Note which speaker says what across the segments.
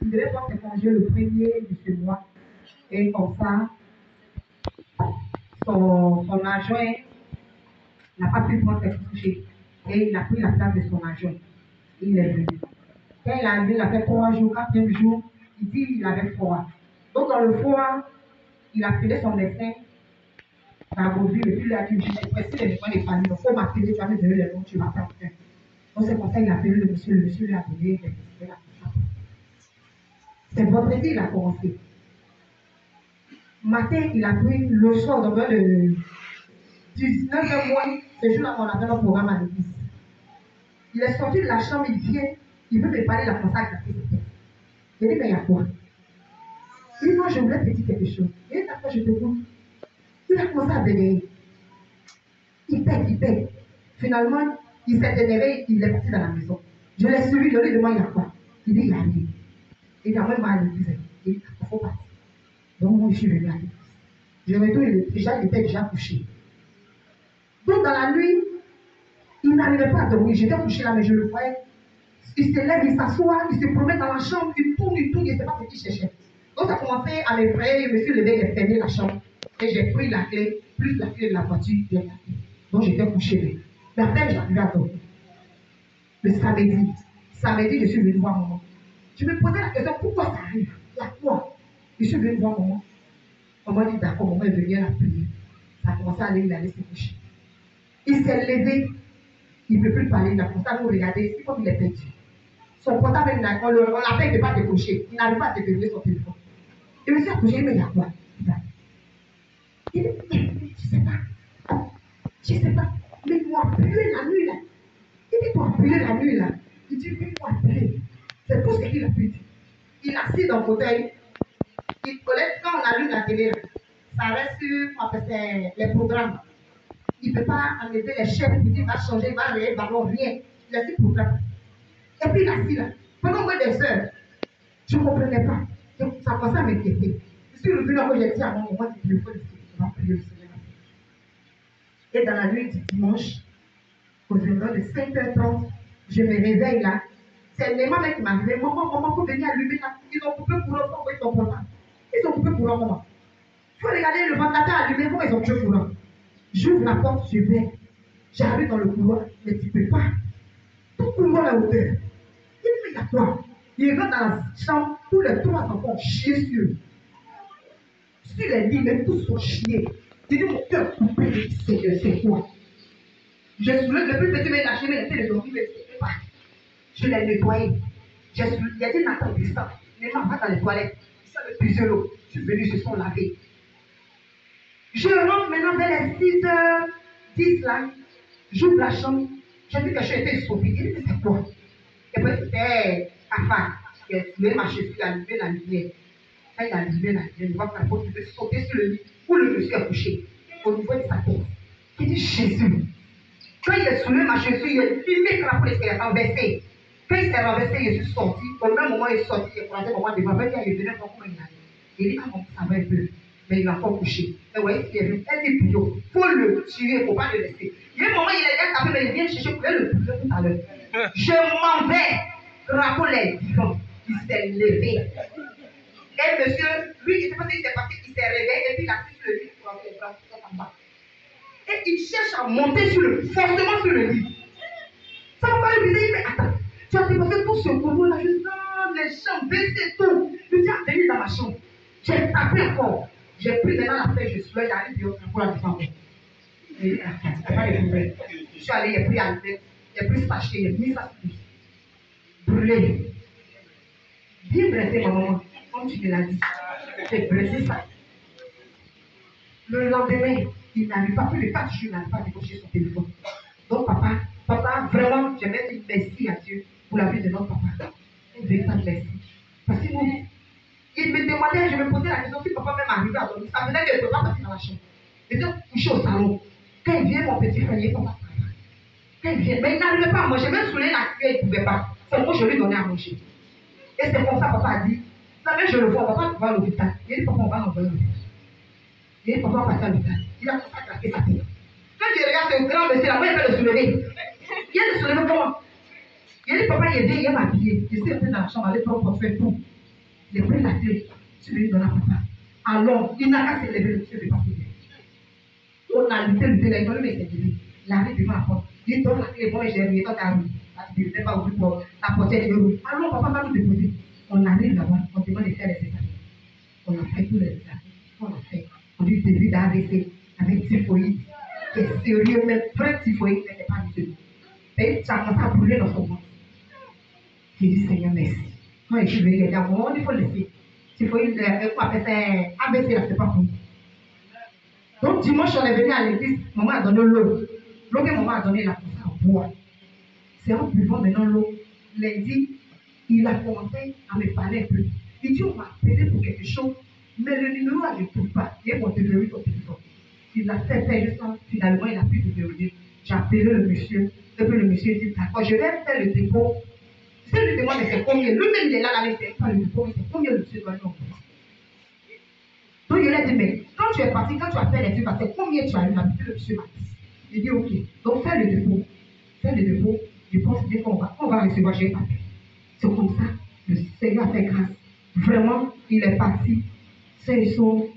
Speaker 1: Il devait prendre ses congés le 1er de ce mois. Et comme ça, son adjoint n'a pas pu prendre ses congés. Et il a pris la place de son adjoint. Il est venu. Quand il est arrivé, il a fait 3 jours, 4e jour, il dit qu'il avait froid. Donc dans le froid, il a appelé son médecin dans vos villes, et puis il a dit, si les gens n'est pas là, il faut m'appeler, tu vas me donner les noms, tu vas faire. Donc c'est comme ça qu'il a appelé le monsieur lui a donné la. C'est vendredi, il a commencé. Matin, il a pris le soir, donc le 19e mois, ce jour-là, on avait notre programme à l'église. Il est sorti de la chambre, il vient, il veut me parler, la consacre à la tête. Il dit, mais il y a quoi? Il dit, non, je voulais te dire quelque chose. Il dit, d'accord, je te vois. Il a commencé à bégayer. Il pète. Finalement, il s'est énervé, il est parti dans la maison. Je l'ai suivi, je lui ai demandé, il y a quoi? Il dit, il y a rien. Il dit, moi, il m'a à l'église. Il dit, il faut partir. Donc, moi, je suis venu à l'église. Je retourne, il était déjà couché. Donc, dans la nuit, il n'arrivait pas à dormir. J'étais couché là, mais je le voyais. Il se lève, il s'assoit, il se promène dans la chambre, il tourne, il ne sait pas ce qu'il cherchait. Donc, ça a commencé à m'effrayer. Je me suis levé, j'ai fermé la chambre. Et j'ai pris la clé, plus la clé de la voiture, j'ai la clé. Donc, j'étais couché. Mais après, j'arrivais à dormir. Le samedi, je suis venu voir maman. Je me posais la question, pourquoi ça arrive? Il y a quoi? Je suis venu voir maman. Maman dit, d'accord, maman est venue à la prière. Ça a commencé à aller, il allait se coucher. Il s'est levé, il ne peut plus parler, il a commencé à nous regarder, c'est comme il est perdu. Son portable, on l'appelle, il ne peut pas décrocher. Il n'arrive pas à déverrouiller son téléphone. Je me suis accouché, mais il y a quoi? Il dit, je ne sais pas. Mais ils m'ont appelé la nuit là. Il dit, t'as appelé la nuit là. Il dit, mais ils m'ont appelé. C'est tout ce qu'il a pu dire. Il est assis dans le fauteuil. Il collecte, quand on allume la télé, là, ça reste sur les programmes. Il ne peut pas enlever les chaînes, il dit, il va changer, il va réveiller le ballon, rien. Il a dit programme. Et puis il est assis là. Pendant moins des heures, je ne comprenais pas. Donc ça commençait à m'inquiéter. Je suis revenu là où j'ai dit à mon moment, il faut le faire. On va prier le Seigneur. Et dans la nuit du dimanche, aux environs de 5h30, je me réveille là. C'est les mamans qui m'ont dit, maman, faut venir allumer là. Ils ont coupé courant, faut envoyer ton portable. Ils ont coupé courant, maman. Il faut regarder le ventilateur allumé, comment ils ont coupé courant. J'ouvre la porte, je vais. J'arrive dans le couloir, mais tu ne peux pas. Tout couloir à hauteur. Il dit, mais il y a quoi? Il rentre dans la chambre, tous les 3 enfants chiés sur les lits, même tous sont chiés. Il dit, mon cœur coupé, c'est quoi? Je soulève le plus petit, mais lâché, mais il était le dormir, mais c'était pas. Je l'ai nettoyé. Il a dit, Nathan, descend. Les mamans vont dans les toilettes. Ils savent puiser l'eau. Je suis venu, se sont lavés. Je rentre maintenant vers les 6h10 là. J'ouvre la chambre. J'ai vu que je été sauvée. Il dit, mais c'est quoi? Et puis c'était Afan qui a soulevé ma chaussure, il a allumé la lumière. Quand il a allumé la lumière, il voit que la porte devait sauter sur le lit où le monsieur a couché, au niveau de sa tête. Il dit, Jésus. Quand il a soulevé ma chaussure, il a filmé que la police s'est renversée. Quand il s'est renversé, je suis sorti. Au même moment, il est sorti, il a croisé mon devant. Il venait voir comment il allait. Il dit, comment ça va un peu. Mais il n'a pas couché. Mais vous voyez, il est venu. Elle dit, il faut le tuer, il ne faut pas le laisser. Il y a un moment, il a déjà tapé, mais il vient chercher pour le tuer tout à l'heure. Je m'en vais. Drapeau les vivants. Il s'est levé. Et monsieur, lui, il ne sait pas ce qui s'est passé. Il s'est réveillé et puis il a pris sur le lit pour avoir les bras en bas. Et il cherche à monter forcément sur le lit. Ça va pas lui dire, mais attends, tu as dépassé tout ce boulot là, juste dans les chambres, baissé tout. Je dis, venez dans ma chambre. J'ai tapé encore. J'ai pris maintenant la feuille, je suis là, j'arrive pour la défendre. Et c'est pas les nouvelles. Je suis allé, j'ai pris à l'idée, j'ai pris sachet, j'ai mis ça sur lui. Brûlé. Bien blessé, ma maman, comme tu me l'as dit. J'ai blessé ça. Le lendemain, il n'arrive pas, plus de 4 jours, il n'arrive pas à décocher son téléphone. Donc, papa, vraiment, j'aimerais dire merci à Dieu pour la vie de notre papa. Un véritable merci. Parce que il me demandait, je me posais la question si papa même arrivait à dormir. Ça venait de ne pas passer dans la chambre. Il était couché au salon. Quand il vient, mon petit frère, il est papa. Quand il vient, mais il n'arrivait pas à manger. Même sous la cuillère, il ne pouvait pas. C'est moi, je lui donnais à manger. Et c'est comme ça, papa a dit, la même je le vois, papa va à l'hôpital. Il dit, papa, on va l'envoyer à l'hôpital. Il dit, papa, on va passer à l'hôpital. Il a commencé à craquer sa tête. Quand je regarde ce grand monsieur, là, moi, il peut le soulever. Il a le soulever comment? Il dit, papa, il est bien, il est habillé. Je suis resté dans la chambre, aller prendre pour faire tout. Il a pris la clé. Tu lui donnes à papa. Alors, il n'a qu'à se lever, le monsieur ne veut pas se lever. On a lutté, il a donné, mais c'est levé. Il arrive devant la porte. Il donne la clé, bon, j'ai remis dans ta rue. Tu ne devais pas ouvrir pour la portière de rue. Alors, papa va nous déposer. On arrive là-bas, on demande de faire les examens. On a fait tous les examens. On a fait. On dit début d'AVC avec typhoïde. C'est sérieux, mais vrai typhoïde, mais ce n'est pas du tout. Et ça a commencé à brûler dans son ventre. J'ai dit Seigneur, merci. Quand je suis venu, il faut laisser. Typhoïde, on appelle ça AVC, là, c'est pas pour nous. Donc dimanche, on est venu à l'église, maman a donné l'eau. L'eau que maman a donné, là, pour ça, à boire. C'est en buvant maintenant l'eau. Lundi, il a commencé à me parler un peu. Il dit, on m'a appelé pour quelque chose, mais le numéro, je ne trouve pas. Il m'a déverrouillé au téléphone. Il a fait ça, finalement, il a pu déverrouiller. J'ai appelé le monsieur, et puis le monsieur dit, d'accord, je vais faire le dépôt. Si je lui demande, mais c'est combien? Lui-même, il est là, mais c'est pas le dépôt, mais c'est combien le monsieur doit nous. Donc, il a dit, mais quand tu es parti, quand tu as fait les trucs, c'est combien tu as eu? Le monsieur m'a dit. Il dit, ok, donc fais le dépôt. Fais le dépôt, je pense bien qu'on va recevoir, j'ai pas fait. C'est comme ça, le Seigneur a fait grâce. Vraiment, il est parti. C'est son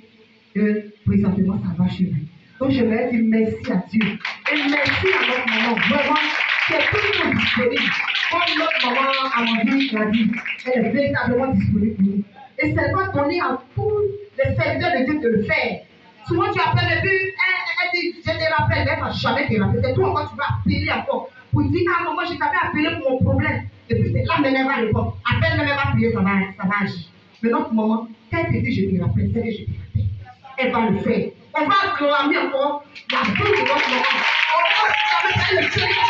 Speaker 1: présentement, ça va chez lui. Donc, je vais dire merci à Dieu. Et merci à notre maman. Vraiment, c'est toujours disponible. Comme notre maman Amandine l'a dit, elle est véritablement disponible pour nous. Et c'est pas donné à tous les serviteurs de Dieu de le faire. Souvent, tu appelles le but, elle dit, je te rappelle, elle ne va jamais te rappeler. C'est toi encore, tu vas appeler encore. Pour dire, ah, maman, je t'avais appelé pour mon problème. Et puis, c'est là, mais elle va répondre. À peine elle va prier, ça va agir. Mais notre maman, quand elle te dit, je te rappelle, c'est que je te rappelle. Elle va le faire. On va acclamer encore la vie de notre maman. On va acclamer le Seigneur.